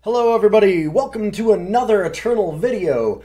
Hello everybody, welcome to another Eternal video.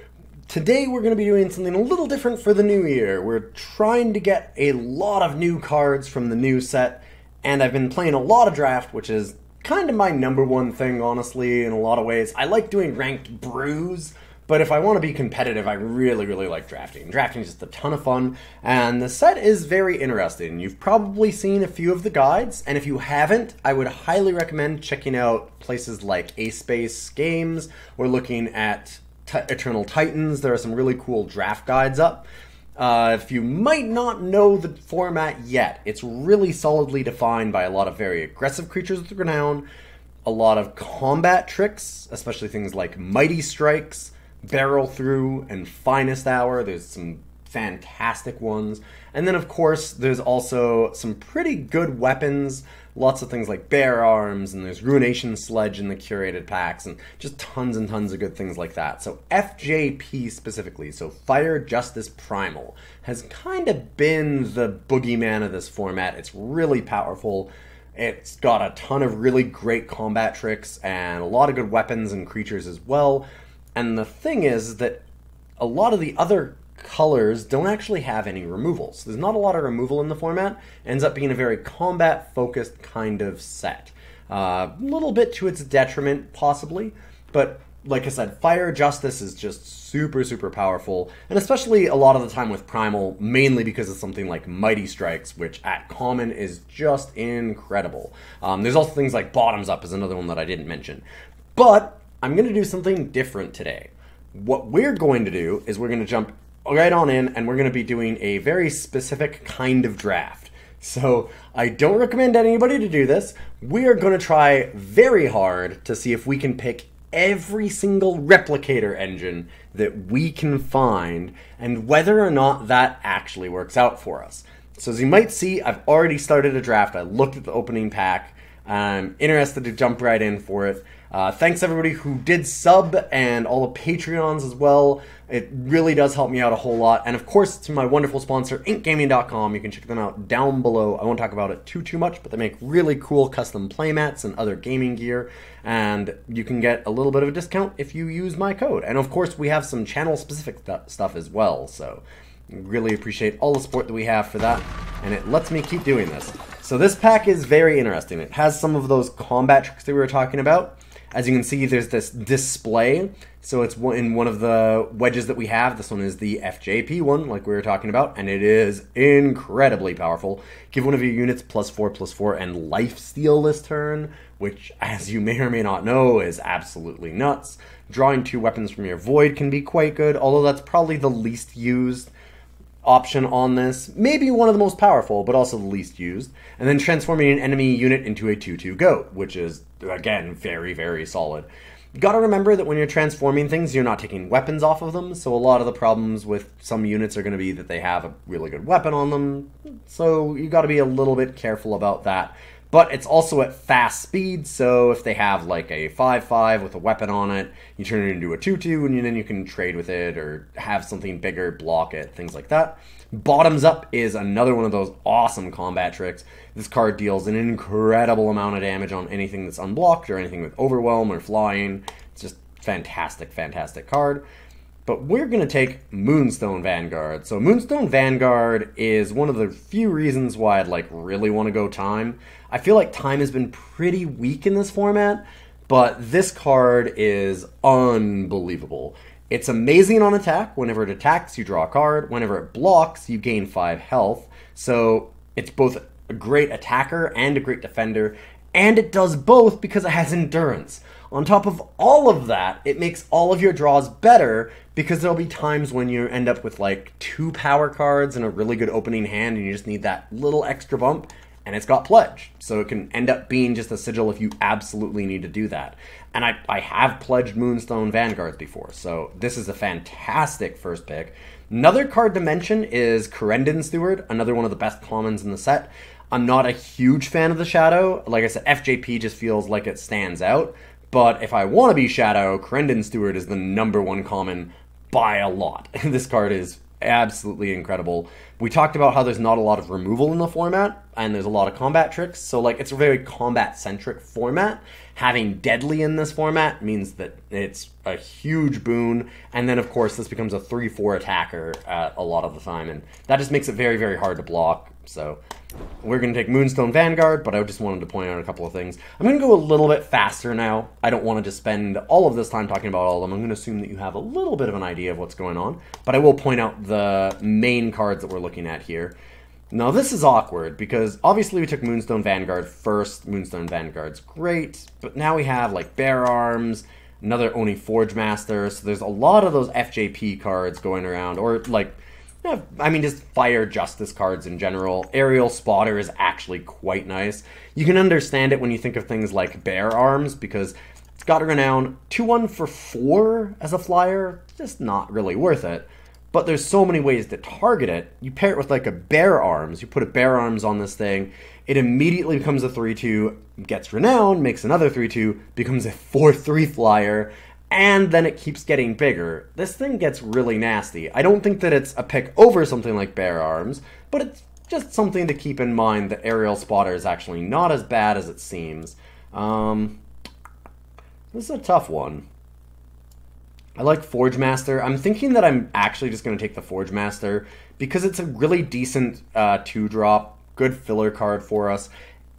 Today we're going to be doing something a little different for the new year. We're trying to get a lot of new cards from the new set, and I've been playing a lot of Draft, which is kind of my number one thing, honestly, in a lot of ways. I like doing ranked brews, but if I want to be competitive, I really like drafting. Drafting is just a ton of fun, and the set is very interesting. You've probably seen a few of the guides, and if you haven't, I would highly recommend checking out places like A-Space Games or looking at Eternal Titans. There are some really cool draft guides up. If you might not know the format yet, it's really solidly defined by a lot of very aggressive creatures with renown, a lot of combat tricks, especially things like Mighty Strikes, Barrel Through, and Finest Hour. There's some fantastic ones. And then, of course, there's also some pretty good weapons. Lots of things like Bear Arms, and there's Ruination Sledge in the curated packs, and just tons and tons of good things like that. So FJP specifically, so Fire Justice Primal, has kind of been the boogeyman of this format. It's really powerful. It's got a ton of really great combat tricks and a lot of good weapons and creatures as well. And the thing is that a lot of the other colors don't actually have any removals. There's not a lot of removal in the format. It ends up being a very combat-focused kind of set. A little bit to its detriment, possibly, but like I said, Fire Justice is just super powerful, and especially a lot of the time with Primal, mainly because of something like Mighty Strikes, which at common is just incredible. There's also things like Bottoms Up is another one that I didn't mention. But I'm going to do something different today. What we're going to do is we're going to jump right on in, and we're going to be doing a very specific kind of draft. So I don't recommend anybody to do this. We are going to try very hard to see if we can pick every single replicator engine that we can find, and whether or not that actually works out for us. So as you might see, I've already started a draft. I looked at the opening pack. I'm interested to jump right in for it. Thanks everybody who did sub and all the Patreons as well. It really does help me out a whole lot. And of course, to my wonderful sponsor, inkgaming.com. You can check them out down below. I won't talk about it too much, but they make really cool custom playmats and other gaming gear. And you can get a little bit of a discount if you use my code. And of course, we have some channel-specific stuff as well. So really appreciate all the support that we have for that. And it lets me keep doing this. So this pack is very interesting. It has some of those combat tricks that we were talking about. As you can see, there's this display. So it's in one of the wedges that we have. This one is the FJP one, like we were talking about, and it is incredibly powerful. Give one of your units +4/+4 and lifesteal this turn, which, as you may or may not know, is absolutely nuts. Drawing 2 weapons from your void can be quite good, although that's probably the least used option on this. Maybe one of the most powerful, but also the least used. And then transforming an enemy unit into a 2/2 goat, which is, again, very solid. You gotta remember that when you're transforming things, you're not taking weapons off of them, so a lot of the problems with some units are going to be that they have a really good weapon on them, so you gotta be a little bit careful about that. But it's also at fast speed, so if they have like a 5/5 with a weapon on it, you turn it into a 2/2, and then you can trade with it or have something bigger block it, things like that. Bottoms Up is another one of those awesome combat tricks. This card deals an incredible amount of damage on anything that's unblocked or anything with Overwhelm or Flying. It's just fantastic card. But we're going to take Moonstone Vanguard. So Moonstone Vanguard is one of the few reasons why I'd like really want to go Time. I feel like Time has been pretty weak in this format, but this card is unbelievable. It's amazing on attack. Whenever it attacks, you draw a card. Whenever it blocks, you gain 5 health. So it's both a great attacker and a great defender, and it does both because it has endurance. On top of all of that, it makes all of your draws better because there'll be times when you end up with like 2 power cards and a really good opening hand and you just need that little extra bump, and it's got Pledge. So it can end up being just a sigil if you absolutely need to do that. And I have pledged Moonstone Vanguards before, so this is a fantastic first pick. Another card to mention is Corendon Steward, another one of the best commons in the set. I'm not a huge fan of the Shadow. Like I said, FJP just feels like it stands out. But if I want to be Shadow, Corendon Steward is the #1 common by a lot. This card is absolutely incredible. We talked about how there's not a lot of removal in the format, and there's a lot of combat tricks, so like it's a very combat-centric format. Having Deadly in this format means that it's a huge boon, and then of course this becomes a 3-4 attacker a lot of the time, and that just makes it very, very hard to block. So we're going to take Moonstone Vanguard, but I just wanted to point out a couple of things. I'm going to go a little bit faster now. I don't want to just spend all of this time talking about all of them. I'm going to assume that you have a little bit of an idea of what's going on, but I will point out the main cards that we're looking at here. Now this is awkward, because obviously we took Moonstone Vanguard first. Moonstone Vanguard's great, but now we have like Bear Arms, another Oni Forge Master, so there's a lot of those FJP cards going around, or like, yeah, I mean, just Fire Justice cards in general. Aerial Spotter is actually quite nice. You can understand it when you think of things like Bear Arms, because it's got a renown 2-1 for 4 as a flyer, just not really worth it. But there's so many ways to target it. You pair it with like a Bear Arms, you put a Bear Arms on this thing, it immediately becomes a 3-2, gets renown, makes another 3-2, becomes a 4-3 flyer, and then it keeps getting bigger. This thing gets really nasty. I don't think that it's a pick over something like Bear Arms, but it's just something to keep in mind that Aerial Spotter is actually not as bad as it seems. This is a tough one. I like Forge Master. I'm thinking that I'm actually just going to take the Forge Master because it's a really decent 2-drop, good filler card for us.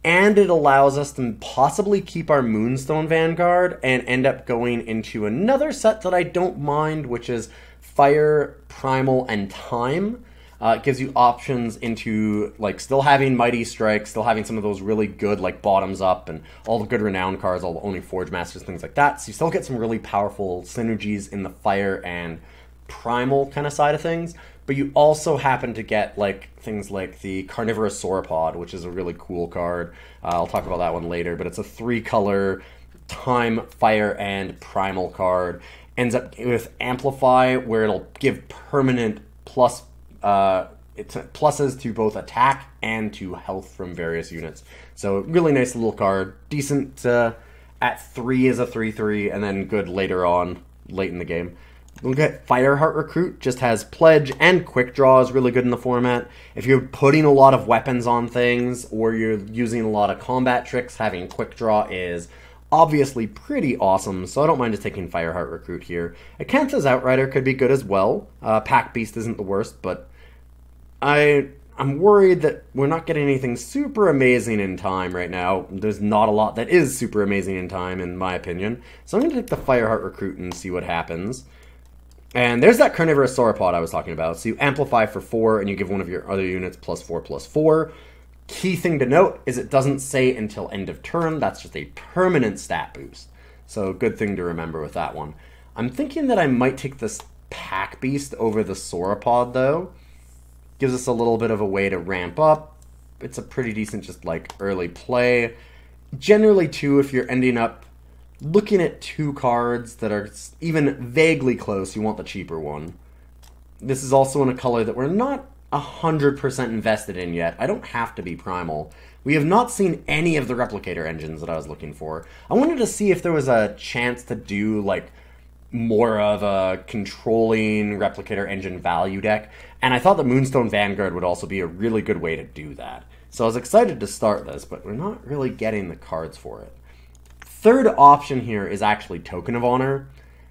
And it allows us to possibly keep our Moonstone Vanguard and end up going into another set that I don't mind, which is Fire, Primal, and Time. It gives you options into, like, still having Mighty Strike, still having some of those really good, like, Bottoms Up, and all the good Renown cards, all the Oni Forge Masters, things like that. So you still get some really powerful synergies in the Fire and Primal kind of side of things. But you also happen to get like things like the Carnivorous Sauropod, which is a really cool card. I'll talk about that one later, but it's a 3-color Time, Fire, and Primal card. Ends up with Amplify, where it'll give permanent pluses to both attack and to health from various units. So really nice little card. Decent at 3 as a 3-3, and then good later on, late in the game. Look at Fireheart Recruit, just has Pledge and Quick Draw is really good in the format. If you're putting a lot of weapons on things, or you're using a lot of combat tricks, having Quick Draw is obviously pretty awesome, so I don't mind just taking Fireheart Recruit here. Acantha's Outrider could be good as well. Pack Beast isn't the worst, but I'm worried that we're not getting anything super amazing in Time right now. There's not a lot that is super amazing in Time, in my opinion. So I'm going to take the Fireheart Recruit and see what happens. And there's that Carnivorous Sauropod I was talking about. So you amplify for 4, and you give one of your other units +4/+4. Key thing to note is it doesn't say until end of turn. That's just a permanent stat boost. So good thing to remember with that one. I'm thinking that I might take this Pack Beast over the Sauropod, though. Gives us a little bit of a way to ramp up. It's a pretty decent just like early play. Generally, too, if you're ending up looking at 2 cards that are even vaguely close, you want the cheaper one. This is also in a color that we're not 100% invested in yet. I don't have to be Primal. We have not seen any of the Replicator engines that I was looking for. I wanted to see if there was a chance to do like more of a controlling Replicator engine value deck, and I thought the Moonstone Vanguard would also be a really good way to do that. So I was excited to start this, but we're not really getting the cards for it. Third option here is actually Token of Honor,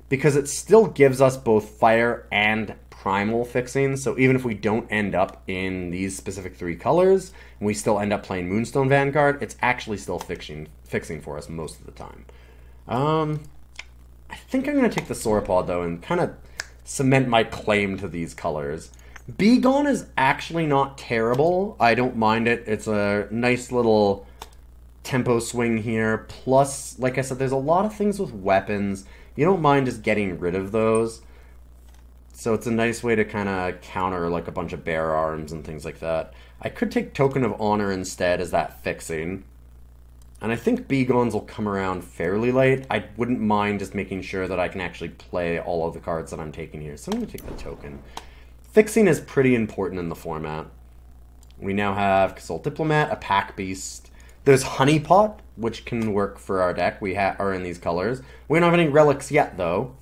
because it still gives us both Fire and Primal fixing, so even if we don't end up in these specific 3 colors, and we still end up playing Moonstone Vanguard, it's actually still fixing for us most of the time. I think I'm going to take the Sauropod, though, and kind of cement my claim to these colors. Be Gone is actually not terrible. I don't mind it. It's a nice little tempo swing here. Plus, like I said, there's a lot of things with weapons. You don't mind just getting rid of those. So it's a nice way to kind of counter like a bunch of Bear Arms and things like that. I could take Token of Honor instead as that fixing. And I think Begons will come around fairly late. I wouldn't mind just making sure that I can actually play all of the cards that I'm taking here. So I'm going to take the Token. Fixing is pretty important in the format. We now have Kasol Diplomat, a Pack Beast. There's Honeypot, which can work for our deck. We are in these colors. We don't have any relics yet, though.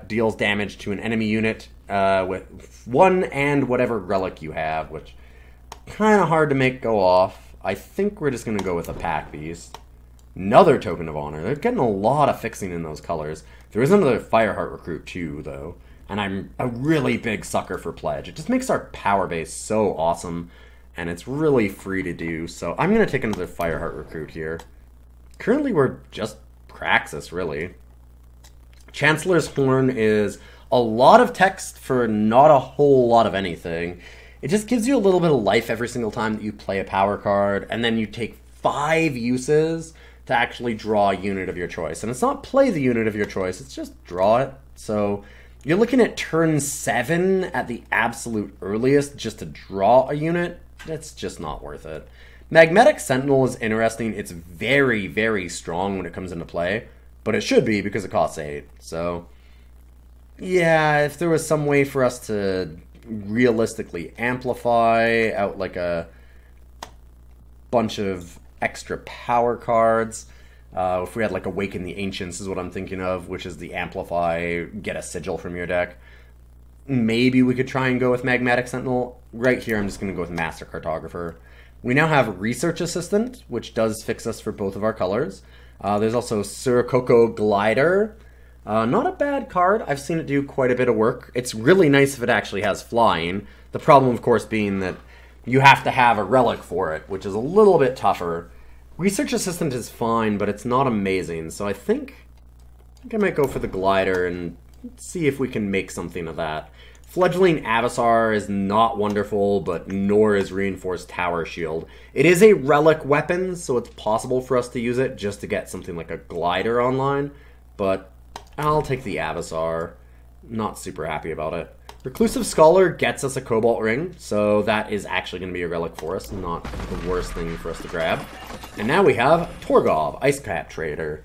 Deals damage to an enemy unit with one and whatever relic you have, which kind of hard to make go off. I think we're just going to go with a pack beast. Another token of honor. They're getting a lot of fixing in those colors. There is another Fireheart recruit too, though. And I'm a really big sucker for pledge. It just makes our power base so awesome. And it's really free to do. So I'm going to take another Fireheart recruit here. Currently we're just Praxis, really. Chancellor's Horn is a lot of text for not a whole lot of anything. It just gives you a little bit of life every single time that you play a power card, and then you take 5 uses to actually draw a unit of your choice. And it's not play the unit of your choice, it's just draw it. So you're looking at turn 7 at the absolute earliest just to draw a unit. That's just not worth it. Magnetic Sentinel is interesting. It's very, very strong when it comes into play, but it should be because it costs 8. So yeah, if there was some way for us to realistically amplify out like a bunch of extra power cards, if we had like Awaken the Ancients is what I'm thinking of, which is the amplify, get a sigil from your deck. Maybe we could try and go with Magnetic Sentinel. Right here I'm just going to go with Master Cartographer. We now have Research Assistant, which does fix us for both of our colors. There's also Surikoko Glider. Not a bad card. I've seen it do quite a bit of work. It's really nice if it actually has flying. The problem, of course, being that you have to have a relic for it, which is a little bit tougher. Research Assistant is fine, but it's not amazing. So I think I might go for the Glider and see if we can make something of that. Fledgling Avasar is not wonderful, but nor is Reinforced Tower Shield. It is a relic weapon, so it's possible for us to use it just to get something like a Glider online, but I'll take the Avasar. Not super happy about it. Reclusive Scholar gets us a Cobalt Ring, so that is actually going to be a relic for us, not the worst thing for us to grab. And now we have Torgov, Ice Cap Trader.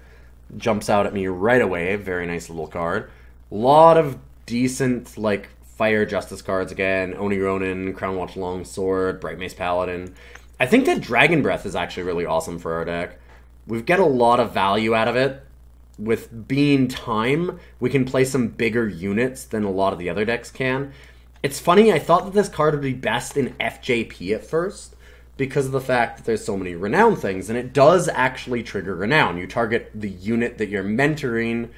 Jumps out at me right away, very nice little card. A lot of decent, like, Fire Justice cards again. Oni Ronin, Crown Watch Longsword, Bright Mace Paladin. I think that Dragon Breath is actually really awesome for our deck. We get a lot of value out of it. With being time, we can play some bigger units than a lot of the other decks can. It's funny, I thought that this card would be best in FJP at first, because of the fact that there's so many Renown things, and it does actually trigger Renown. You target the unit that you're mentoring,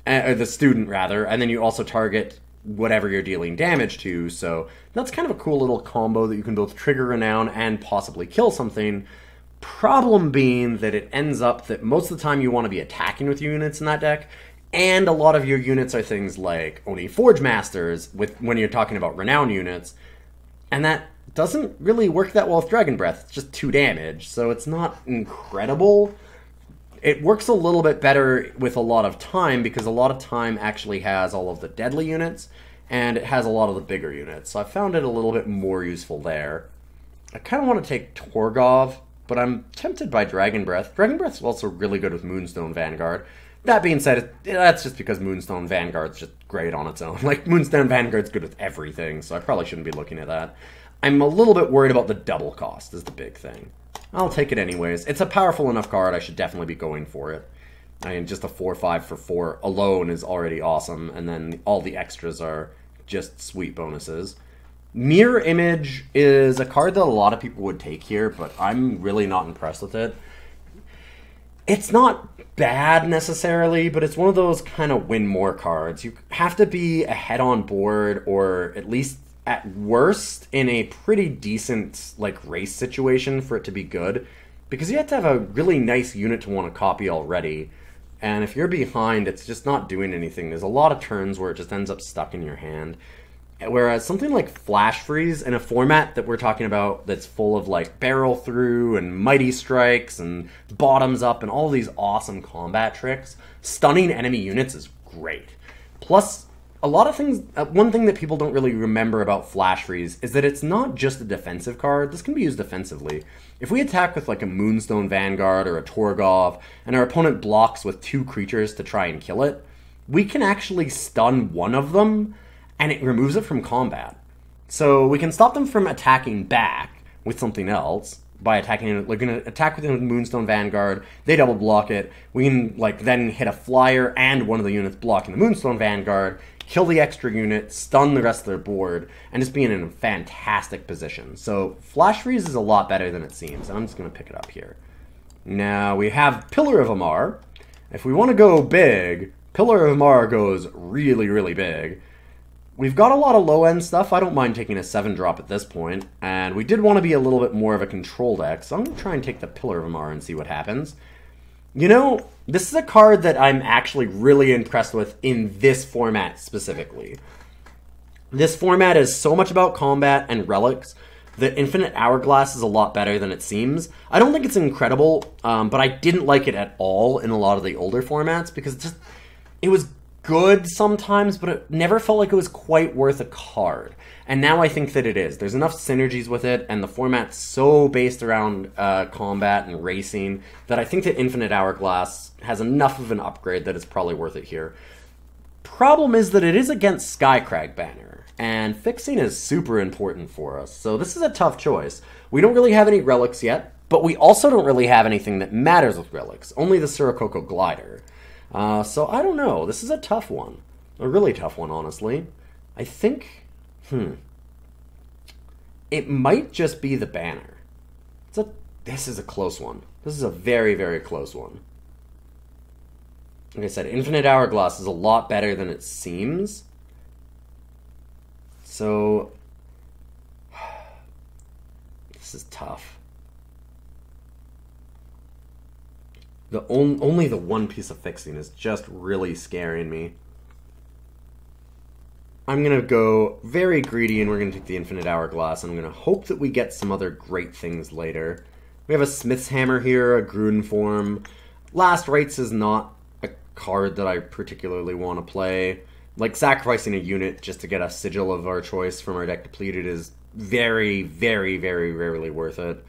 or the student rather, and then you also target whatever you're dealing damage to, so that's kind of a cool little combo that you can both trigger Renown and possibly kill something. Problem being that it ends up that most of the time you want to be attacking with units in that deck, and a lot of your units are things like Oni Forge Masters when you're talking about Renown units, and that doesn't really work that well with Dragon Breath. It's just 2 damage, so it's not incredible. It works a little bit better with a lot of time, because a lot of time actually has all of the deadly units, and it has a lot of the bigger units. So I found it a little bit more useful there. I kind of want to take Torgov, but I'm tempted by Dragon Breath. Dragon Breath is also really good with Moonstone Vanguard. That being said, that's just because Moonstone Vanguard's just great on its own. Like, Moonstone Vanguard's good with everything, so I probably shouldn't be looking at that. I'm a little bit worried about the double cost is the big thing. I'll take it anyways. It's a powerful enough card, I should definitely be going for it. I mean, just a 4/5 for 4 alone is already awesome, and then all the extras are just sweet bonuses. Mirror Image is a card that a lot of people would take here, but I'm really not impressed with it. It's not bad necessarily, but it's one of those kind of win more cards. You have to be ahead on board, or at least at worst in a pretty decent like race situation for it to be good, because you have to have a really nice unit to want to copy already, and if you're behind, it's just not doing anything. There's a lot of turns where it just ends up stuck in your hand. Whereas something like Flash Freeze in a format that we're talking about that's full of like Barrel Through and Mighty Strikes and Bottoms Up and all these awesome combat tricks, stunning enemy units is great. Plus, a lot of things, one thing that people don't really remember about Flash Freeze is that it's not just a defensive card. This can be used defensively. If we attack with like a Moonstone Vanguard or a Torgov, and our opponent blocks with 2 creatures to try and kill it, we can actually stun one of them, and it removes it from combat. So we can stop them from attacking back with something else by attacking it. We're going to attack with a Moonstone Vanguard, they double block it, we can like then hit a flyer and one of the units blocking the Moonstone Vanguard, kill the extra unit, stun the rest of their board, and just be in a fantastic position. So Flash Freeze is a lot better than it seems, and I'm just going to pick it up here. Now we have Pillar of Amar. If we want to go big, Pillar of Amar goes really, really big. We've got a lot of low-end stuff. I don't mind taking a 7-drop at this point, and we did want to be a little bit more of a control deck, so I'm going to try and take the Pillar of Amar and see what happens. You know, this is a card that I'm actually really impressed with in this format specifically. This format is so much about combat and relics that Infinite Hourglass is a lot better than it seems. I don't think it's incredible, but I didn't like it at all in a lot of the older formats because it was good sometimes, but it never felt like it was quite worth a card. And now I think that it is. There's enough synergies with it, and the format's so based around combat and racing that I think that Infinite Hourglass has enough of an upgrade that it's probably worth it here. Problem is that it is against Skycrag Banner, and fixing is super important for us, so this is a tough choice. We don't really have any relics yet, but we also don't really have anything that matters with relics, only the Sirocco Glider. So I don't know. This is a tough one. A really tough one, honestly. I think, it might just be the banner. This is a close one. This is a very, very close one. Like I said, Infinite Hourglass is a lot better than it seems. So, this is tough. Only the one piece of fixing is just really scaring me. I'm going to go very greedy, and we're going to take the Infinite Hourglass, and I'm going to hope that we get some other great things later. We have a Smith's Hammer here, a Gruen form. Last Rites is not a card that I particularly want to play. Like, sacrificing a unit just to get a Sigil of our choice from our deck depleted is very, very, very rarely worth it.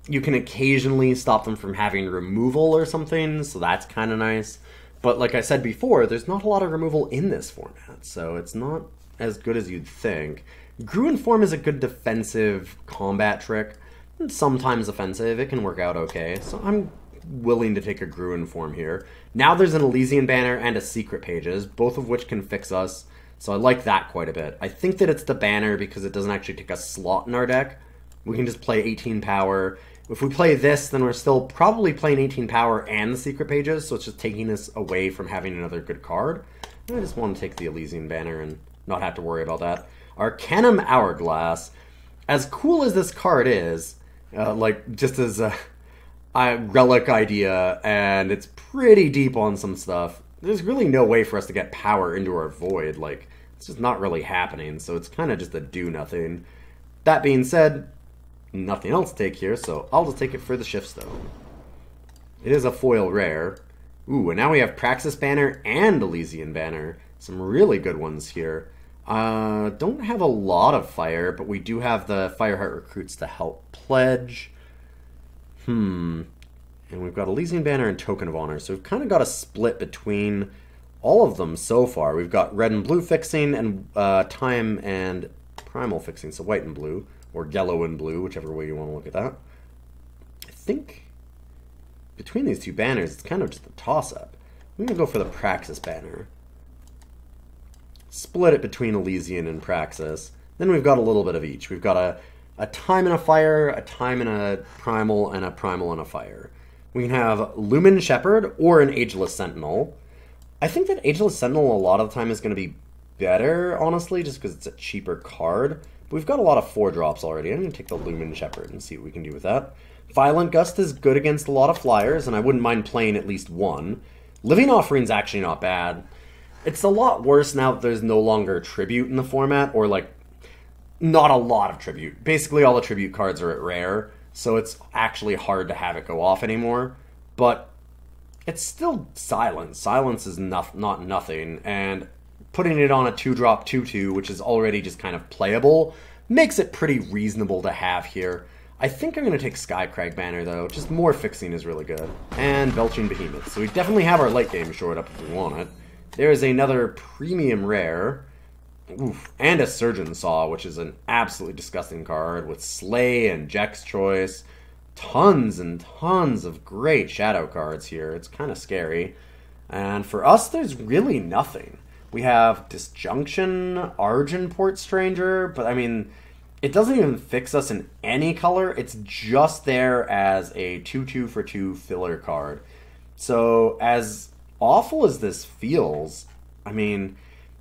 You can occasionally stop them from having removal or something, so that's kind of nice. But like I said before, there's not a lot of removal in this format, so it's not as good as you'd think. Gruen form is a good defensive combat trick, and sometimes offensive. It can work out okay, so I'm willing to take a Gruen form here. Now there's an Elysian Banner and a Secret Pages, both of which can fix us, so I like that quite a bit. I think that it's the banner because it doesn't actually take a slot in our deck. We can just play 18 power. If we play this, then we're still probably playing 18 power and the Secret Pages, so it's just taking us away from having another good card. I just want to take the Elysian Banner and not have to worry about that. Arcanum Hourglass, as cool as this card is, like just as a relic idea, and it's pretty deep on some stuff, there's really no way for us to get power into our Void. Like, it's just not really happening, so it's kind of just a do-nothing. That being said, nothing else to take here, so I'll just take it for the Shiftstone. It is a foil rare. Ooh, and now we have Praxis Banner and Elysian Banner. Some really good ones here. Don't have a lot of fire, but we do have the Fireheart Recruits to help pledge. And we've got Elysian Banner and Token of Honor, so we've kind of got a split between all of them so far. We've got red and blue fixing, and time and primal fixing, so white and blue. Or yellow and blue, whichever way you want to look at that. I think between these two banners, it's kind of just a toss-up. I'm going to go for the Praxis Banner. Split it between Elysian and Praxis. Then we've got a little bit of each. We've got a time and a fire, a time and a primal and a fire. We can have Lumen Shepherd or an Ageless Sentinel. I think that Ageless Sentinel a lot of the time is going to be better, honestly, just because it's a cheaper card. But we've got a lot of 4-drops already. I'm going to take the Lumen Shepherd and see what we can do with that. Violent Gust is good against a lot of flyers, and I wouldn't mind playing at least one. Living Offering's actually not bad. It's a lot worse now that there's no longer Tribute in the format, or like, not a lot of Tribute. Basically all the Tribute cards are at rare, so it's actually hard to have it go off anymore. But it's still Silence. Silence is not nothing, and putting it on a 2-drop 2/2, which is already just kind of playable, makes it pretty reasonable to have here. I think I'm going to take Skycrag Banner, though. Just more fixing is really good. And Belching Behemoth. So we definitely have our late game shored up if we want it. There is another premium rare. Oof. And a Surgeon Saw, which is an absolutely disgusting card with Slay and Jack's Choice. Tons and tons of great shadow cards here. It's kind of scary. And for us, there's really nothing. We have Disjunction, Argenport Stranger, but I mean, it doesn't even fix us in any color. It's just there as a 2/2 for 2 filler card. So, as awful as this feels, I mean,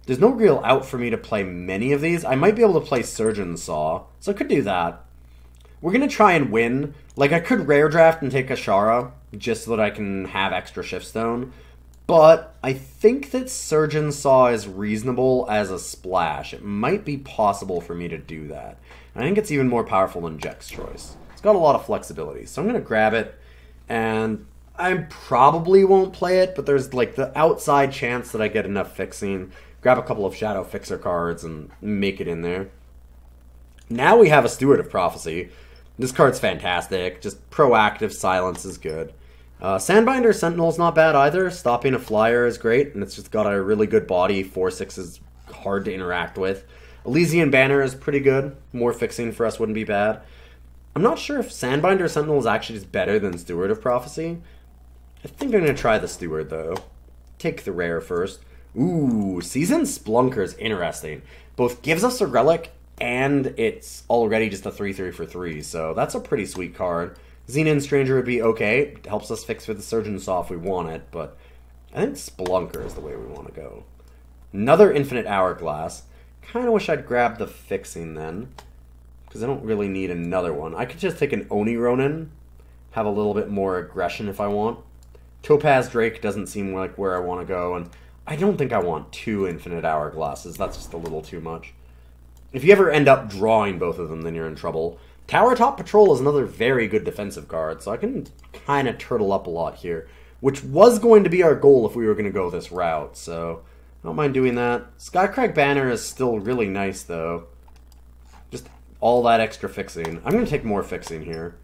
there's no real out for me to play many of these. I might be able to play Surgeon Saw, so I could do that. We're going to try and win. Like, I could rare draft and take Ashara, just so that I can have extra Shift Stone. But I think that Surgeon Saw is reasonable as a splash. It might be possible for me to do that. And I think it's even more powerful than Jack's Choice. It's got a lot of flexibility. So I'm going to grab it, and I probably won't play it, but there's like the outside chance that I get enough fixing. Grab a couple of Shadow Fixer cards and make it in there. Now we have a Steward of Prophecy. This card's fantastic. Just proactive silence is good. Sandbinder Sentinel's not bad either. Stopping a flyer is great, and it's just got a really good body. 4/6 is hard to interact with. Elysian Banner is pretty good. More fixing for us wouldn't be bad. I'm not sure if Sandbinder Sentinel is actually just better than Steward of Prophecy. I think I'm going to try the Steward, though. Take the rare first. Ooh, Seasoned Splunker is interesting. Both gives us a relic, and it's already just a 3/3 for 3, so that's a pretty sweet card. Xenon Stranger would be okay. It helps us fix for the Surgeon Saw if we want it, but I think Splunker is the way we want to go. Another Infinite Hourglass. Kind of wish I'd grabbed the fixing then, because I don't really need another one. I could just take an Oni Ronin, have a little bit more aggression if I want. Topaz Drake doesn't seem like where I want to go, and I don't think I want 2 Infinite Hourglasses. That's just a little too much. If you ever end up drawing both of them, then you're in trouble. Tower Top Patrol is another very good defensive card, so I can kind of turtle up a lot here, which was going to be our goal if we were going to go this route, so I don't mind doing that. Skycrag Banner is still really nice, though. Just all that extra fixing. I'm going to take more fixing here.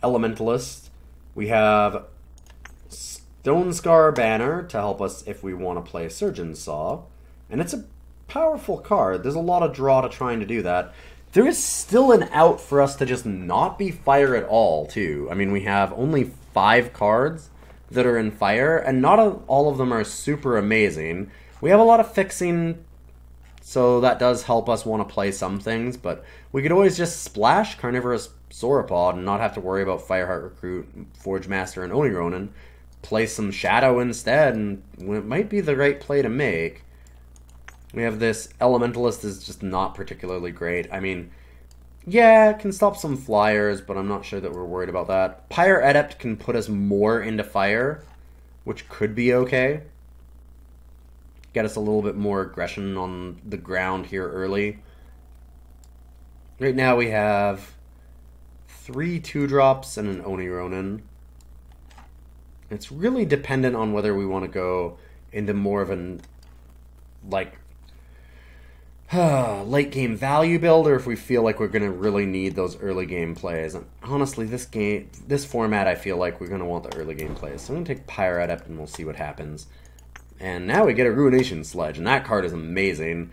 Elementalist. We have Stone Scar Banner to help us if we want to play Surgeon Saw, and it's a powerful card. There's a lot of draw to trying to do that. There is still an out for us to just not be fire at all, too. I mean, we have only 5 cards that are in fire, and not all of them are super amazing. We have a lot of fixing, so that does help us want to play some things, but we could always just splash Carnivorous Sauropod and not have to worry about Fireheart Recruit, Forge Master, and Oni Ronin. Play some Shadow instead, and it might be the right play to make. We have this Elementalist is just not particularly great. I mean, yeah, it can stop some flyers, but I'm not sure that we're worried about that. Pyre Adept can put us more into fire, which could be okay. Get us a little bit more aggression on the ground here early. Right now we have 3 2-drops and an Oni Ronin. It's really dependent on whether we want to go into more of an, like, late game value build, or if we feel like we're going to really need those early game plays. And honestly, this format, I feel like we're going to want the early game plays. So I'm going to take Pyre Adept and we'll see what happens. And now we get a Ruination Sledge, and that card is amazing.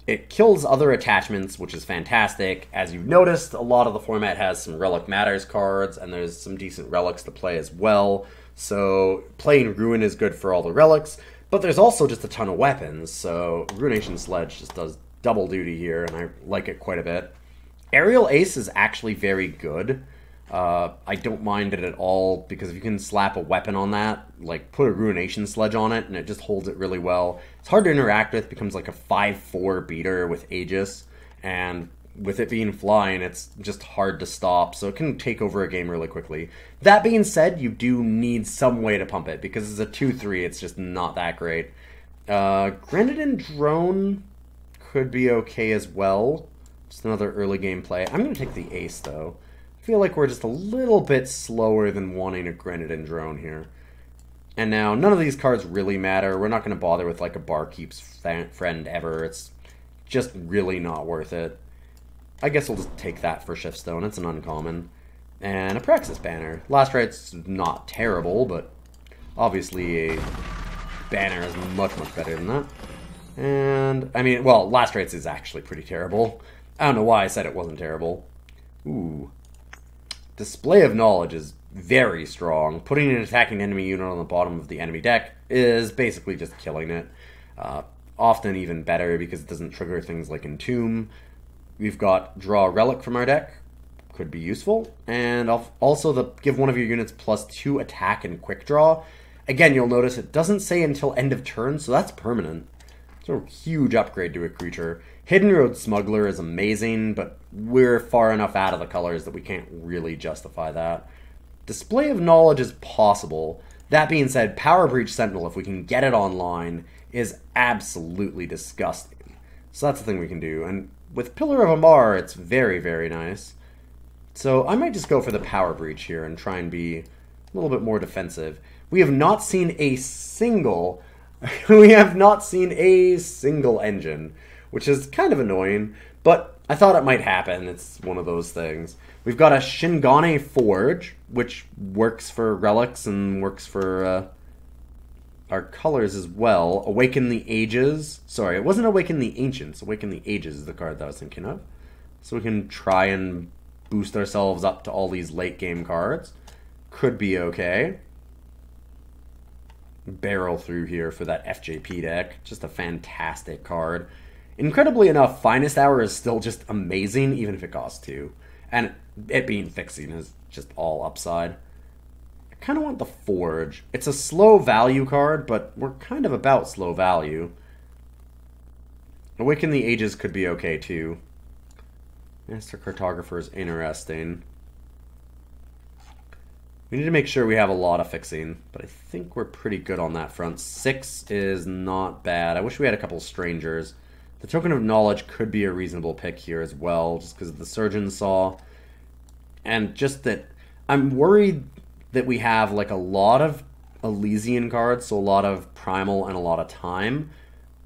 It kills other attachments, which is fantastic. As you've noticed, a lot of the format has some Relic Matters cards, and there's some decent relics to play as well. So playing Ruin is good for all the relics. But there's also just a ton of weapons, so Ruination Sledge just does double duty here, and I like it quite a bit. Aerial Ace is actually very good. I don't mind it at all, because if you can slap a weapon on that, like put a Ruination Sledge on it, and it just holds it really well. It's hard to interact with, becomes like a 5/4 beater with Aegis, and with it being flying, it's just hard to stop, so it can take over a game really quickly. That being said, you do need some way to pump it, because it's a 2/3, it's just not that great. Grenadin Drone could be okay as well. Just another early game play. I'm going to take the Ace, though. I feel like we're just a little bit slower than wanting a Grenadin Drone here. And now, none of these cards really matter. We're not going to bother with, like, a Barkeep's Friend ever. It's just really not worth it. I guess we'll just take that for Shiftstone. It's an uncommon. And a Praxis Banner. Last Right's not terrible, but obviously a banner is much, much better than that. And, I mean, well, Last Rights is actually pretty terrible. I don't know why I said it wasn't terrible. Ooh. Display of Knowledge is very strong. Putting an attacking enemy unit on the bottom of the enemy deck is basically just killing it. Often even better because it doesn't trigger things like Entomb. We've got Draw a Relic from our deck. Could be useful. And also the give one of your units +2 attack and quick draw. Again, you'll notice it doesn't say until end of turn, so that's permanent. It's a huge upgrade to a creature. Hidden Road Smuggler is amazing, but we're far enough out of the colors that we can't really justify that. Display of Knowledge is possible. That being said, Power Breach Sentinel, if we can get it online, is absolutely disgusting. So that's the thing we can do. And with Pillar of Amar, it's very, very nice. So I might just go for the Power Breach here and try and be a little bit more defensive. We have not seen a single engine, which is kind of annoying, but I thought it might happen. It's one of those things. We've got a Shingane Forge, which works for relics and works for our colors as well. Awaken the Ages. Sorry, it wasn't Awaken the Ancients. Awaken the Ages is the card that I was thinking of. So we can try and boost ourselves up to all these late game cards. Could be okay. Barrel through here for that FJP deck. Just a fantastic card. Incredibly enough, Finest Hour is still just amazing, even if it costs 2. And it being fixing is just all upside. I kind of want the Forge. It's a slow value card, but we're kind of about slow value. Awaken the Ages could be okay too. Master Cartographer is interesting. We need to make sure we have a lot of fixing, but I think we're pretty good on that front. 6 is not bad. I wish we had a couple Strangers. The Token of Knowledge could be a reasonable pick here as well, just because of the Surgeon Saw. And just that I'm worried that we have like a lot of Elysian cards, so a lot of Primal and a lot of Time.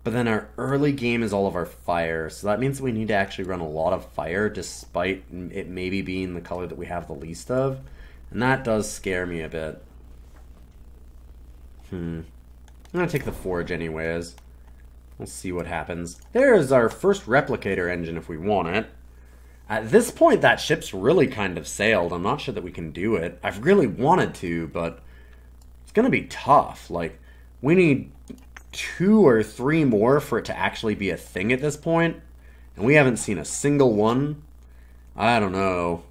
But then our early game is all of our Fire, so that means we need to actually run a lot of Fire, despite it maybe being the color that we have the least of. And that does scare me a bit. I'm going to take the Forge anyways. We'll see what happens. There's our first Replicator engine if we want it. At this point, that ship's really kind of sailed. I'm not sure that we can do it. I've really wanted to, but it's going to be tough. Like, we need 2 or 3 more for it to actually be a thing at this point. And we haven't seen a single one. I don't know.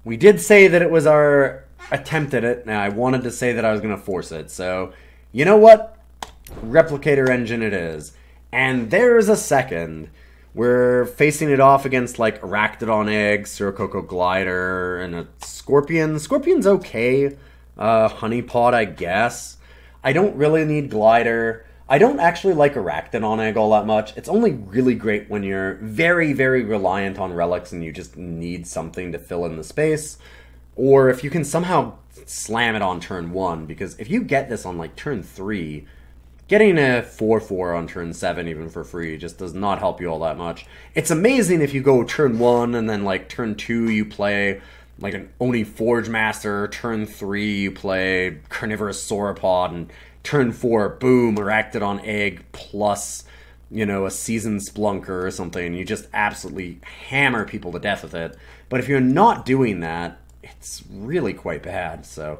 We did say that it was our attempt at it. Now, I wanted to say that I was going to force it. So, you know what? Replicator engine it is. And there's a second. We're facing it off against, like, Arachnodon Egg, Sirocco Glider, and a Scorpion. Scorpion's okay. Honeypot, I guess. I don't really need Glider. I don't actually like Arachnodon Egg all that much. It's only really great when you're very, very reliant on relics and you just need something to fill in the space. Or if you can somehow slam it on turn 1, because if you get this on, like, turn 3... getting a 4/4 on turn 7 even for free just does not help you all that much. It's amazing if you go turn 1 and then like turn 2 you play like an Oni Forge Master, turn 3 you play Carnivorous Sauropod, and turn 4, boom, Arachnodon Egg plus, you know, a Seasoned Splunker or something. You just absolutely hammer people to death with it. But if you're not doing that, it's really quite bad, so...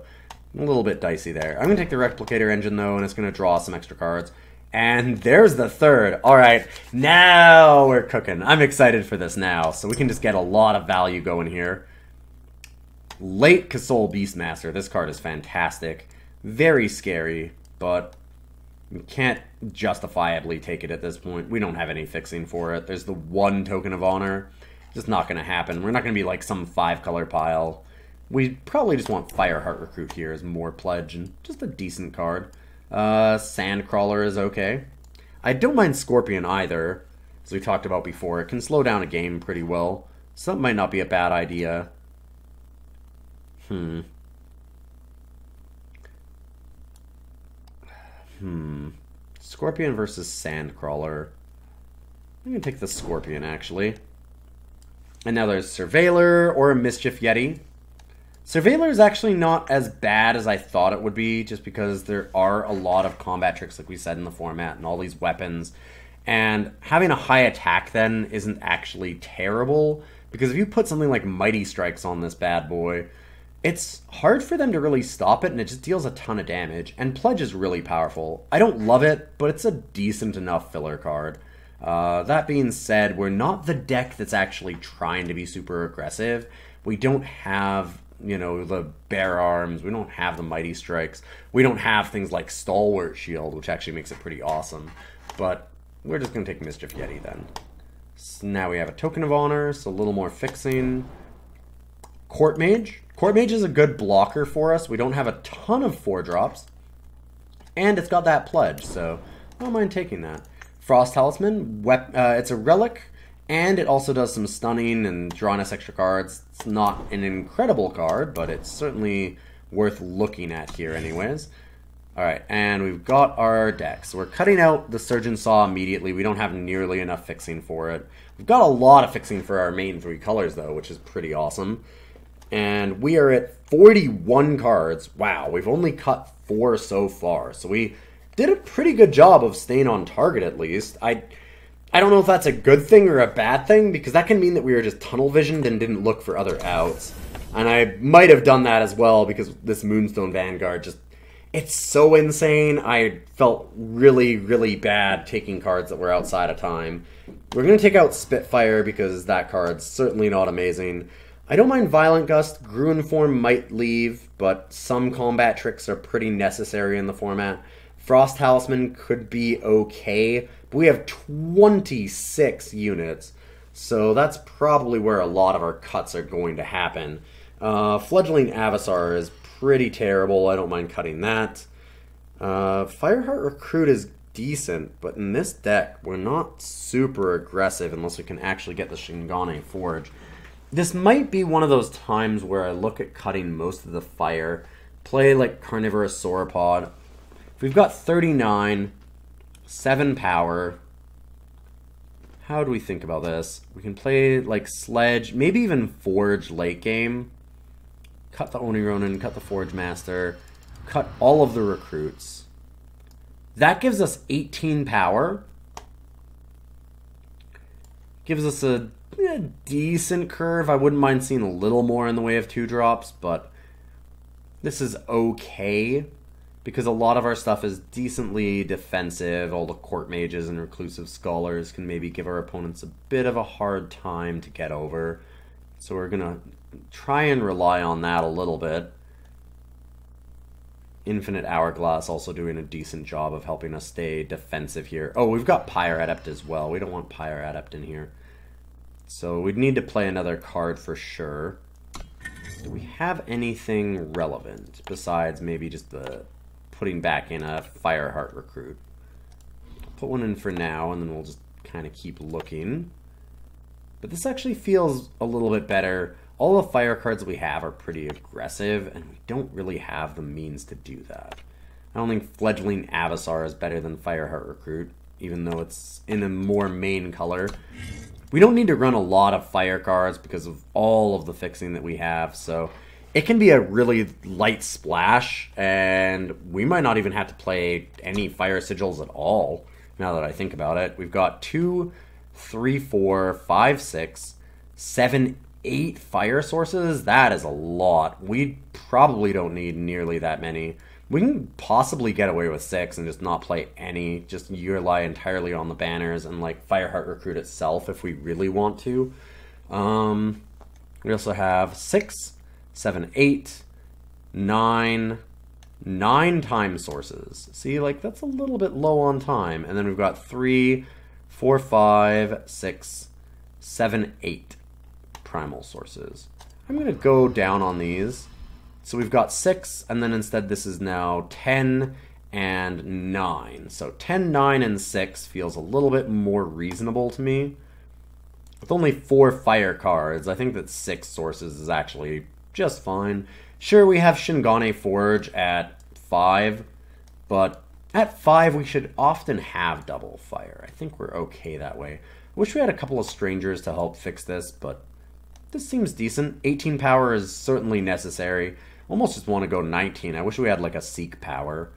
a little bit dicey there. I'm going to take the Replicator engine, though, and it's going to draw some extra cards. And there's the third. All right, now we're cooking. I'm excited for this now, so we can just get a lot of value going here. Late Kasol Beastmaster. This card is fantastic. Very scary, but we can't justifiably take it at this point. We don't have any fixing for it. There's the 1 Token of Honor. Just not going to happen. We're not going to be like some 5-color pile. We probably just want Fireheart Recruit here as more pledge, and just a decent card. Sandcrawler is okay. I don't mind Scorpion either, as we talked about before. It can slow down a game pretty well, so that might not be a bad idea. Scorpion versus Sandcrawler. I'm going to take the Scorpion, actually. And now there's Surveiller or a Mischief Yeti. Surveiller is actually not as bad as I thought it would be, just because there are a lot of combat tricks, like we said in the format, and all these weapons. And having a high attack, then, isn't actually terrible, because if you put something like Mighty Strikes on this bad boy, it's hard for them to really stop it, and it just deals a ton of damage. And Pledge is really powerful. I don't love it, but it's a decent enough filler card. That being said, we're not the deck that's actually trying to be super aggressive. We don't have, you know, the Bear Arms. We don't have the Mighty Strikes. We don't have things like Stalwart Shield, which actually makes it pretty awesome. But we're just going to take Mischief Yeti then. So now we have a Token of Honor, so a little more fixing. Court Mage. Court Mage is a good blocker for us. We don't have a ton of 4-drops. And it's got that Pledge, so I don't mind taking that. Frost Talisman. It's a relic, and it also does some stunning and drawing us extra cards. It's not an incredible card, but it's certainly worth looking at here anyways. Alright, and we've got our deck. So we're cutting out the Surgeon Saw immediately. We don't have nearly enough fixing for it. We've got a lot of fixing for our main 3 colors, though, which is pretty awesome. And we are at 41 cards. Wow, we've only cut 4 so far. So we did a pretty good job of staying on target, at least. I don't know if that's a good thing or a bad thing, because that can mean that we were just tunnel visioned and didn't look for other outs. And I might have done that as well, because this Moonstone Vanguard just... It's so insane. I felt really, really bad taking cards that were outside of time. We're going to take out Spitfire because that card's certainly not amazing. I don't mind Violent Gust. Gruen Form might leave, but some combat tricks are pretty necessary in the format. Frost Talisman could be okay, but we have 26 units, so that's probably where a lot of our cuts are going to happen. Fledgling Avasar is pretty terrible. I don't mind cutting that. Fireheart Recruit is decent, but in this deck, we're not super aggressive unless we can actually get the Shingane Forge. This might be one of those times where I look at cutting most of the fire, play like Carnivorous Sauropod. If we've got 39, 7 power, how do we think about this? We can play like Sledge, maybe even Forge late game. Cut the Oni Ronin, cut the Forge Master, cut all of the recruits. That gives us 18 power. Gives us a decent curve. I wouldn't mind seeing a little more in the way of 2-drops, but this is okay, because a lot of our stuff is decently defensive. All the Court Mages and Reclusive Scholars can maybe give our opponents a bit of a hard time to get over. So we're going to try and rely on that a little bit. Infinite Hourglass also doing a decent job of helping us stay defensive here. Oh, we've got Pyre Adept as well. We don't want Pyre Adept in here. So we'd need to play another card for sure. Do we have anything relevant besides maybe just the putting back in a Fireheart Recruit? Put one in for now, and then we'll just kind of keep looking. But this actually feels a little bit better. All the fire cards we have are pretty aggressive, and we don't really have the means to do that. I don't think Fledgling Avasar is better than Fireheart Recruit, even though it's in a more main color. We don't need to run a lot of fire cards because of all of the fixing that we have, so it can be a really light splash, and we might not even have to play any fire sigils at all, now that I think about it. We've got 2, 3, 4, 5, 6, 7, 8 fire sources. That is a lot. We probably don't need nearly that many. We can possibly get away with 6 and just not play any, just rely entirely on the banners and like Fireheart Recruit itself if we really want to. We also have 6, 7, 8, 9 time sources. See, like that's a little bit low on time. And then we've got 3, 4, 5, 6, 7, 8 primal sources. I'm going to go down on these. So we've got 6, and then instead this is now 10 and 9. So 10, 9, and 6 feels a little bit more reasonable to me. With only 4 fire cards, I think that 6 sources is actually just fine. Sure, we have Shingane Forge at 5, but at 5 we should often have double fire. I think we're okay that way. I wish we had a couple of strangers to help fix this, but this seems decent. 18 power is certainly necessary. Almost just want to go 19. I wish we had like a Seek Power.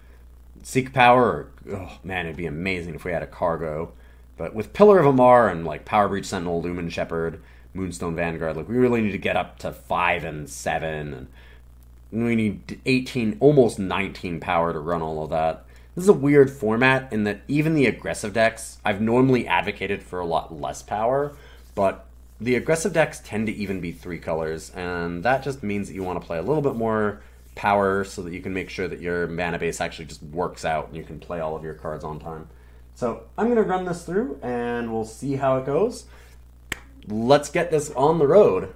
Seek Power, or, oh man, it'd be amazing if we had a Cargo. But with Pillar of Amar and like Power Breach Sentinel, Lumen Shepherd, Moonstone Vanguard, like we really need to get up to 5 and 7. And we need 18, almost 19 power to run all of that. This is a weird format in that even the aggressive decks, I've normally advocated for a lot less power, but the aggressive decks tend to even be 3 colors, and that just means that you want to play a little bit more power so that you can make sure that your mana base actually just works out and you can play all of your cards on time. So I'm going to run this through and we'll see how it goes. Let's get this on the road.